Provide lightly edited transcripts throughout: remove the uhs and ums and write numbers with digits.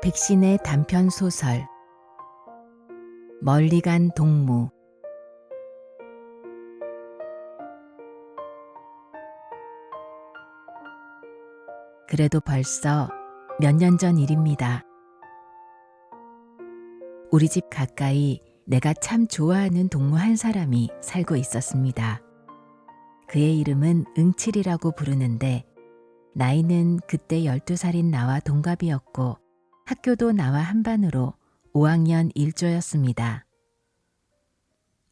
백신의 단편 소설 멀리 간 동무. 그래도 벌써 몇 년 전 일입니다. 우리 집 가까이 내가 참 좋아하는 동무 한 사람이 살고 있었습니다. 그의 이름은 응칠이라고 부르는데 나이는 그때 12살인 나와 동갑이었고 학교도 나와 한반으로 5학년 1조였습니다.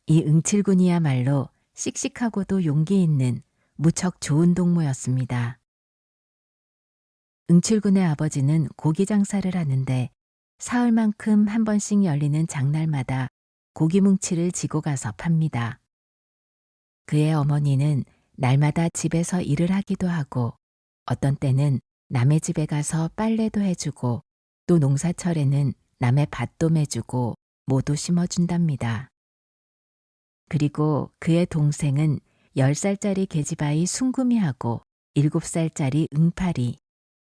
이 응칠군이야말로 씩씩하고도 용기 있는 무척 좋은 동무였습니다. 응칠군의 아버지는 고기 장사를 하는데 사흘만큼 한 번씩 열리는 장날마다 고기 뭉치를 지고 가서 팝니다. 그의 어머니는 날마다 집에서 일을 하기도 하고 어떤 때는 남의 집에 가서 빨래도 해주고 또 농사철에는 남의 밭도 매주고 모두 심어준답니다. 그리고 그의 동생은 10살짜리 계집아이 숭구미하고 7살짜리 응팔이,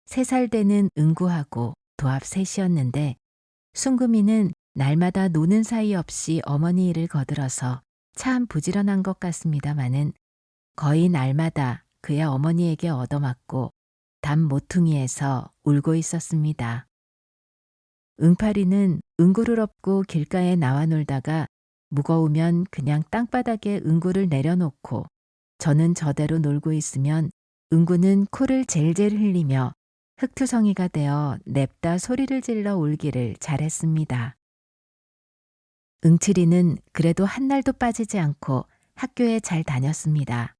3살 되는 응구하고 도합 셋이었는데 숭구미는 날마다 노는 사이 없이 어머니 일을 거들어서 참 부지런한 것 같습니다마는 거의 날마다 그의 어머니에게 얻어맞고 담 모퉁이에서 울고 있었습니다. 응팔이는 응구를 업고 길가에 나와 놀다가 무거우면 그냥 땅바닥에 응구를 내려놓고 저는 저대로 놀고 있으면 응구는 코를 젤젤 흘리며 흙투성이가 되어 냅다 소리를 질러 울기를 잘했습니다. 응칠이는 그래도 한날도 빠지지 않고 학교에 잘 다녔습니다.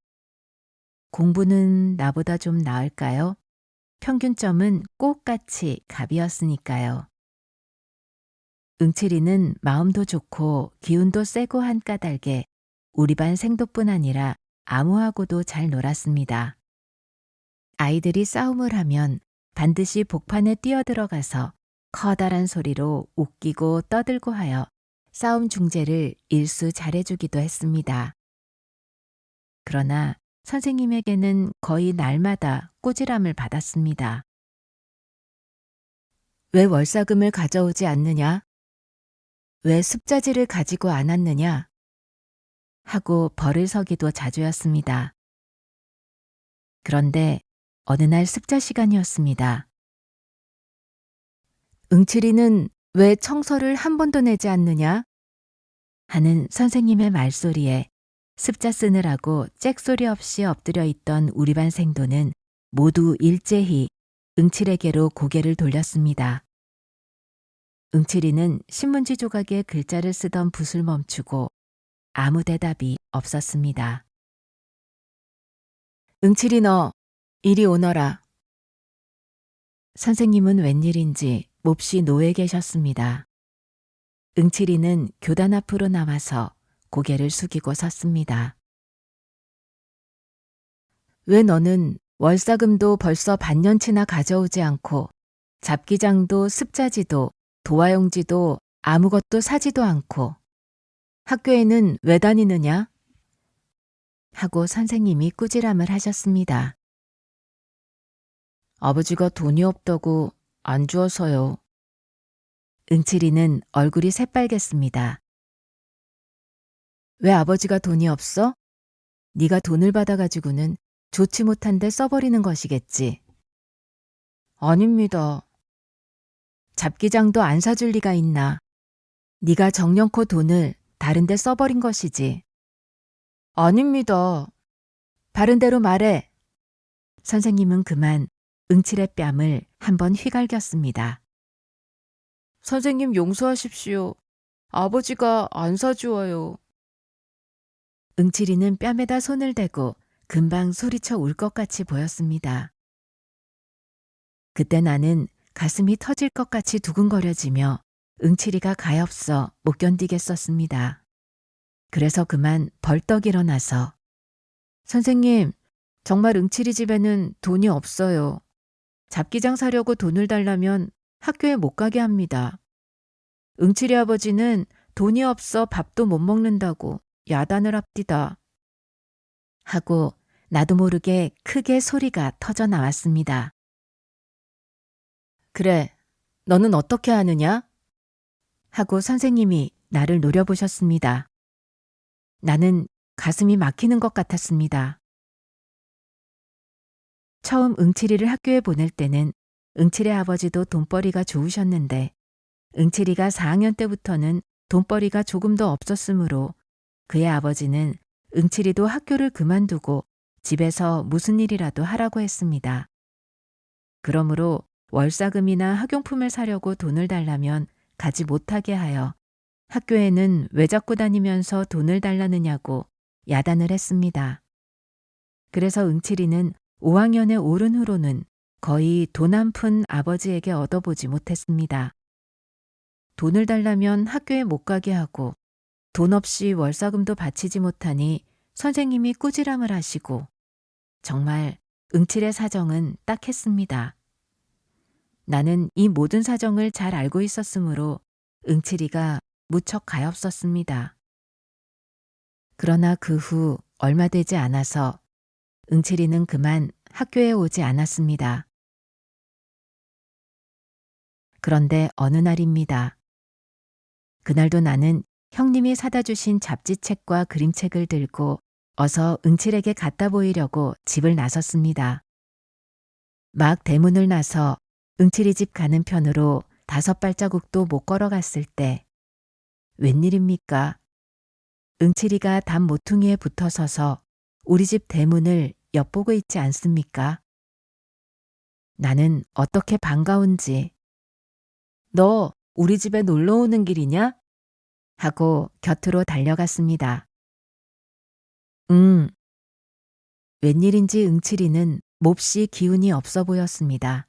공부는 나보다 좀 나을까요? 평균점은 꼭같이 갑이었으니까요. 응칠이는 마음도 좋고 기운도 세고 한 까닭에 우리 반 생도뿐 아니라 아무하고도 잘 놀았습니다. 아이들이 싸움을 하면 반드시 복판에 뛰어들어가서 커다란 소리로 웃기고 떠들고 하여 싸움 중재를 일수 잘해주기도 했습니다. 그러나 선생님에게는 거의 날마다 꾸지람을 받았습니다. 왜 월사금을 가져오지 않느냐? 왜 습자지를 가지고 안 왔느냐? 하고 벌을 서기도 자주였습니다. 그런데 어느 날 습자 시간이었습니다. 응칠이는 왜 청서를 한 번도 내지 않느냐? 하는 선생님의 말소리에 습자 쓰느라고 짹소리 없이 엎드려 있던 우리 반 생도는 모두 일제히 응칠에게로 고개를 돌렸습니다. 응칠이는 신문지 조각에 글자를 쓰던 붓을 멈추고 아무 대답이 없었습니다. 응칠이 너 이리 오너라. 선생님은 웬일인지 몹시 노에 계셨습니다. 응칠이는 교단 앞으로 나와서 고개를 숙이고 섰습니다. 왜 너는 월사금도 벌써 반년치나 가져오지 않고 잡기장도 습자지도 도화용지도 아무것도 사지도 않고 학교에는 왜 다니느냐? 하고 선생님이 꾸지람을 하셨습니다. 아버지가 돈이 없다고 안 주어서요. 응칠이는 얼굴이 새빨갰습니다. 왜 아버지가 돈이 없어? 네가 돈을 받아가지고는 좋지 못한 데 써버리는 것이겠지. 아닙니다. 잡기장도 안 사줄 리가 있나. 네가 정령코 돈을 다른 데 써버린 것이지. 아닙니다. 바른 대로 말해. 선생님은 그만 응칠의 뺨을 한번 휘갈겼습니다. 선생님 용서하십시오. 아버지가 안 사주어요. 응칠이는 뺨에다 손을 대고 금방 소리쳐 울 것 같이 보였습니다. 그때 나는 가슴이 터질 것 같이 두근거려지며 응칠이가 가엾어 못 견디겠었습니다. 그래서 그만 벌떡 일어나서 선생님, 정말 응칠이 집에는 돈이 없어요. 잡기장 사려고 돈을 달라면 학교에 못 가게 합니다. 응칠이 아버지는 돈이 없어 밥도 못 먹는다고 야단을 합디다. 하고 나도 모르게 크게 소리가 터져 나왔습니다. 그래, 너는 어떻게 하느냐? 하고 선생님이 나를 노려보셨습니다. 나는 가슴이 막히는 것 같았습니다. 처음 응칠이를 학교에 보낼 때는 응칠의 아버지도 돈벌이가 좋으셨는데 응칠이가 4학년 때부터는 돈벌이가 조금도 없었으므로 그의 아버지는 응칠이도 학교를 그만두고 집에서 무슨 일이라도 하라고 했습니다. 그러므로 월사금이나 학용품을 사려고 돈을 달라면 가지 못하게 하여 학교에는 왜 자꾸 다니면서 돈을 달라느냐고 야단을 했습니다. 그래서 응칠이는 5학년에 오른 후로는 거의 돈 한 푼 아버지에게 얻어보지 못했습니다. 돈을 달라면 학교에 못 가게 하고 돈 없이 월사금도 바치지 못하니 선생님이 꾸지람을 하시고 정말 응칠의 사정은 딱했습니다. 나는 이 모든 사정을 잘 알고 있었으므로 응칠이가 무척 가엾었습니다. 그러나 그 후 얼마 되지 않아서 응칠이는 그만 학교에 오지 않았습니다. 그런데 어느 날입니다. 그날도 나는 형님이 사다 주신 잡지책과 그림책을 들고 어서 응칠에게 갖다 보이려고 집을 나섰습니다. 막 대문을 나서 응칠이 집 가는 편으로 5발자국도 못 걸어갔을 때 웬일입니까? 응칠이가 담 모퉁이에 붙어 서서 우리 집 대문을 엿보고 있지 않습니까? 나는 어떻게 반가운지 너 우리 집에 놀러 오는 길이냐? 하고 곁으로 달려갔습니다. 웬일인지 응칠이는 몹시 기운이 없어 보였습니다.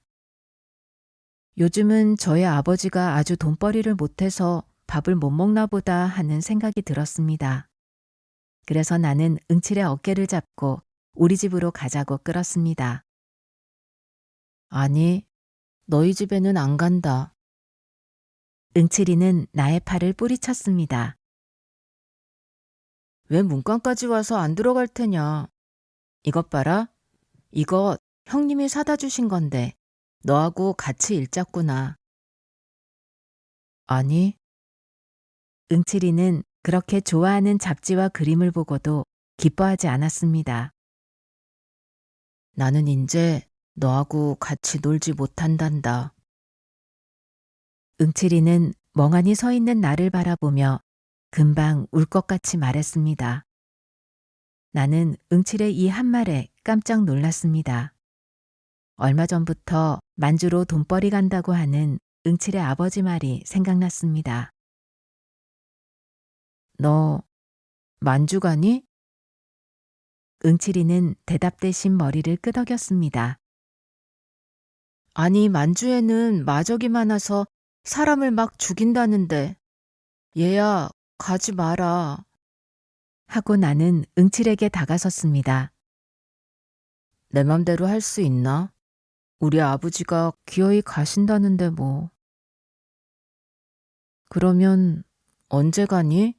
요즘은 저의 아버지가 아주 돈벌이를 못해서 밥을 못 먹나 보다 하는 생각이 들었습니다. 그래서 나는 응칠의 어깨를 잡고 우리 집으로 가자고 끌었습니다. 아니, 너희 집에는 안 간다. 응칠이는 나의 팔을 뿌리쳤습니다. 왜 문간까지 와서 안 들어갈 테냐? 이것 봐라. 이거 형님이 사다 주신 건데 너하고 같이 읽자꾸나. 아니. 응칠이는 그렇게 좋아하는 잡지와 그림을 보고도 기뻐하지 않았습니다. 나는 인제 너하고 같이 놀지 못한단다. 응칠이는 멍하니 서 있는 나를 바라보며 금방 울 것 같이 말했습니다. 나는 응칠의 이 한말에 깜짝 놀랐습니다. 얼마 전부터 만주로 돈벌이 간다고 하는 응칠의 아버지 말이 생각났습니다. 너 만주 가니? 응칠이는 대답 대신 머리를 끄덕였습니다. 아니, 만주에는 마적이 많아서 사람을 막 죽인다는데 얘야, 가지 마라. 하고 나는 응칠에게 다가섰습니다. 내 맘대로 할 수 있나? 우리 아버지가 기어이 가신다는데 뭐. 그러면 언제 가니?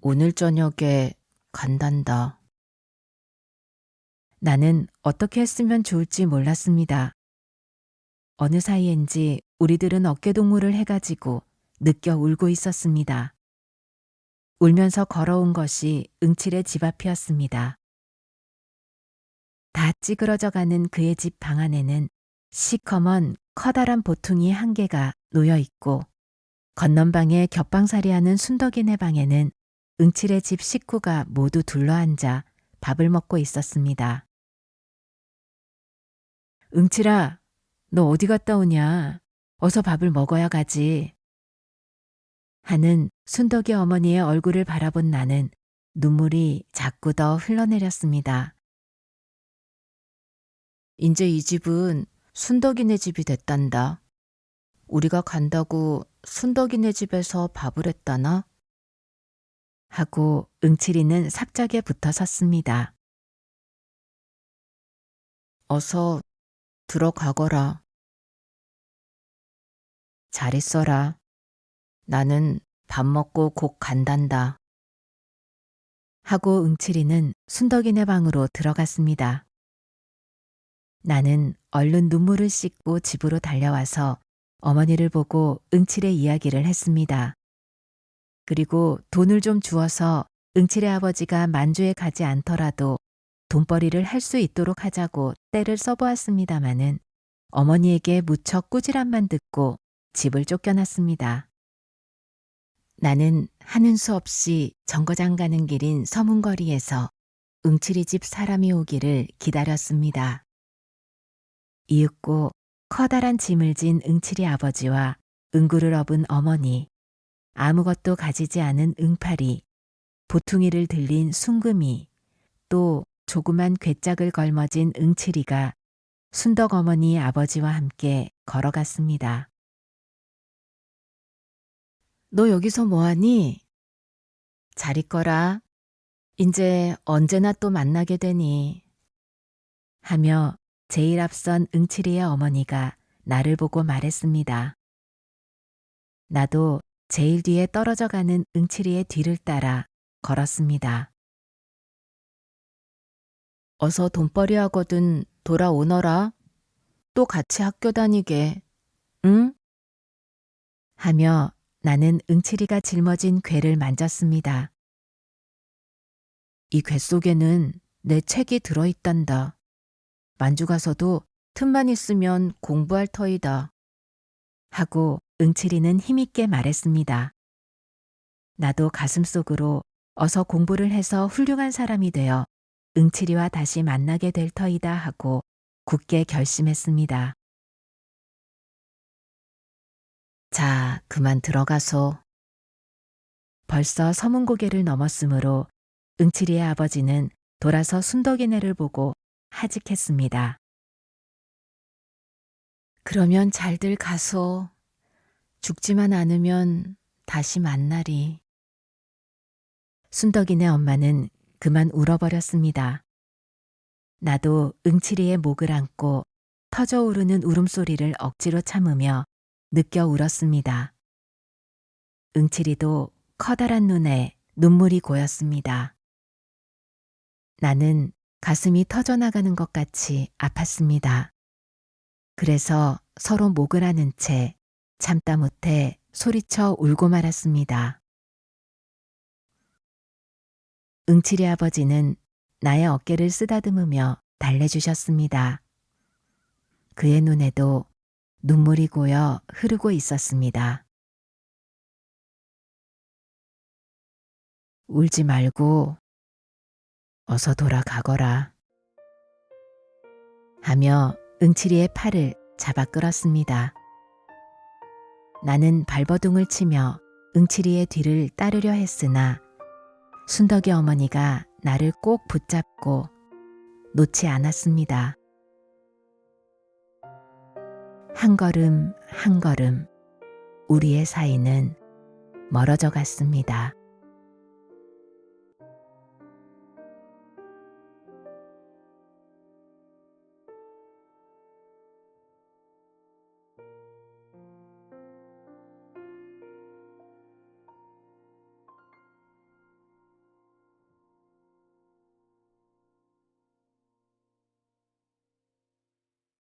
오늘 저녁에 간단다. 나는 어떻게 했으면 좋을지 몰랐습니다. 어느 사이엔지 우리들은 어깨동무를 해가지고 느껴 울고 있었습니다. 울면서 걸어온 것이 응칠의 집 앞이었습니다. 다 찌그러져가는 그의 집 방 안에는 시커먼 커다란 보퉁이 한 개가 놓여 있고 건넌방에 겹방살이하는 순덕이네 방에는 응칠의 집 식구가 모두 둘러앉아 밥을 먹고 있었습니다. 응칠아, 너 어디 갔다 오냐? 어서 밥을 먹어야 가지. 하는 순덕이 어머니의 얼굴을 바라본 나는 눈물이 자꾸 더 흘러내렸습니다. 이제 이 집은 순덕이네 집이 됐단다. 우리가 간다고 순덕이네 집에서 밥을 했다나? 하고 응칠이는 삽작에 붙어 섰습니다. 어서 들어가거라. 잘 있어라. 나는 밥 먹고 곧 간단다. 하고 응칠이는 순덕이네 방으로 들어갔습니다. 나는 얼른 눈물을 씻고 집으로 달려와서 어머니를 보고 응칠의 이야기를 했습니다. 그리고 돈을 좀 주어서 응칠의 아버지가 만주에 가지 않더라도 돈벌이를 할 수 있도록 하자고 떼를 써보았습니다마는 어머니에게 무척 꾸지람만 듣고 집을 쫓겨났습니다. 나는 하는 수 없이 정거장 가는 길인 서문거리에서 응칠이 집 사람이 오기를 기다렸습니다. 이윽고 커다란 짐을 진 응칠이 아버지와 응구를 업은 어머니, 아무것도 가지지 않은 응팔이, 보퉁이를 들린 숭금이, 또 조그만 괴짝을 걸머진 응칠이가 순덕 어머니 아버지와 함께 걸어갔습니다. 너 여기서 뭐하니? 잘 있거라. 인제 언제나 또 만나게 되니. 하며 제일 앞선 응칠이의 어머니가 나를 보고 말했습니다. 나도 제일 뒤에 떨어져 가는 응칠이의 뒤를 따라 걸었습니다. 어서 돈벌이 하거든 돌아오너라. 또 같이 학교 다니게. 응? 하며 나는 응칠이가 짊어진 궤를 만졌습니다. 이 궤 속에는 내 책이 들어있단다. 만주 가서도 틈만 있으면 공부할 터이다. 하고 응칠이는 힘있게 말했습니다. 나도 가슴속으로 어서 공부를 해서 훌륭한 사람이 되어 응칠이와 다시 만나게 될 터이다 하고 굳게 결심했습니다. 자, 그만 들어가소. 벌써 서문고개를 넘었으므로 응칠이의 아버지는 돌아서 순덕이네를 보고 하직했습니다. 그러면 잘들 가소. 죽지만 않으면 다시 만나리. 순덕이네 엄마는 그만 울어버렸습니다. 나도 응칠이의 목을 안고 터져오르는 울음소리를 억지로 참으며 느껴 울었습니다. 응칠이도 커다란 눈에 눈물이 고였습니다. 나는 가슴이 터져나가는 것 같이 아팠습니다. 그래서 서로 목을 안은 채 참다 못해 소리쳐 울고 말았습니다. 응칠이 아버지는 나의 어깨를 쓰다듬으며 달래주셨습니다. 그의 눈에도 눈물이 고여 흐르고 있었습니다. 울지 말고 어서 돌아가거라. 하며 응칠이의 팔을 잡아 끌었습니다. 나는 발버둥을 치며 응칠이의 뒤를 따르려 했으나 순덕이 어머니가 나를 꼭 붙잡고 놓지 않았습니다. 한 걸음 한 걸음 우리의 사이는 멀어져 갔습니다.